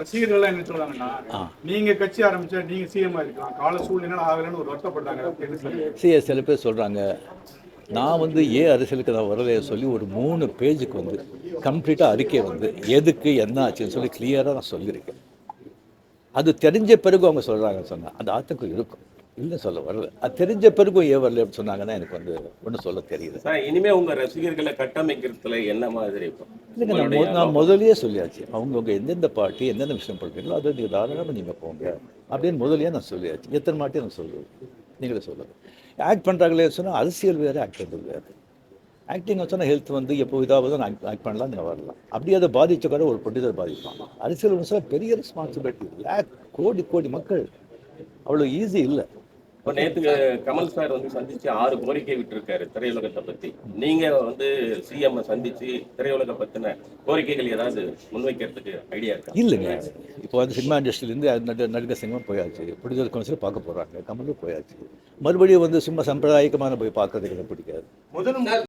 ரசிகர்கள் என்ன சொல்றாங்கன்னா, நீங்க கட்சி ஆரம்பிச்சா நீங்க சிஎம் இருக்கலாம், கால சூழ்நிலை ஆகலன்னு ஒரு வருத்தப்படுறாங்க. சில பேர் சொல்கிறாங்க. நான் வந்து ஏன் அரசியலுக்கு நான் வரலையை சொல்லி ஒரு 3 பேஜுக்கு வந்து கம்ப்ளீட்டாக அறிக்கை வந்து எதுக்கு என்ன ஆச்சுன்னு சொல்லி கிளியராக நான் சொல்லியிருக்கேன். அது தெரிஞ்ச பிறகு அவங்க சொல்கிறாங்கன்னு சொன்னால் அந்த ஆத்தங்கம் இருக்கும், இல்லை சொல்ல வரல. அது தெரிஞ்ச பிறகும் ஏன் வரல அப்படின்னு சொன்னாங்கன்னா எனக்கு வந்து ஒன்றும் சொல்ல தெரியல. இனிமே உங்க ரசிகர்களை கட்டமைக்கிறதுல என்ன மாதிரி இல்லைங்க, நான் முதலியே சொல்லியாச்சு. அவங்கவுங்க எந்தெந்த பார்ட்டி எந்தெந்த விஷயம் பண்ணுறீங்களோ அதை நீங்கள் தாராளமாக நீங்கள் போங்க அப்படின்னு முதலியே நான் சொல்லியாச்சு. எத்தனை மாட்டி நான் சொல்லுவேன், நீங்களே சொல்லுங்கள். ஆக்ட் பண்ணுறாங்களே சொன்னால் அரசியல் வேறு, ஆக்ட் பண்ணுறது வேறு. ஆக்டிங் சொன்னால் ஹெல்த் வந்து எப்போ இதாவது நான் ஆக்ட் பண்ணலாம், நீங்கள் வரலாம். அப்படி அதை பாதித்த கூட ஒரு பொட்டிதர் பாதிப்பாங்க. அரசியல் சொன்னால் பெரிய ரெஸ்பான்சிபிலிட்டி. கோடி கோடி மக்கள், அவ்வளோ ஈஸி இல்லை. இப்போ நேற்று கமல் சார் வந்து சந்திச்சு 6 கோரிக்கை விட்டுருக்காரு திரையுலகத்தை பற்றி. நீங்க வந்து சிஎம் சந்திச்சு திரையுலக பற்றின கோரிக்கைகள் ஏதாவது முன்வைக்கிறதுக்கு ஐடியா இருக்கா? இல்லைங்க, இப்போ வந்து சினிமா இண்டஸ்ட்ரியிலேருந்து நடிகர் சினிமா போயாச்சு, ப்ரொடியூசர் கவுன்சில் பார்க்க போகிறாங்க, கமலும் போயாச்சு. மறுபடியும் வந்து சும்மா சம்பிரதாயமான போய் பார்க்கறதுக்கு எனக்கு பிடிக்காது.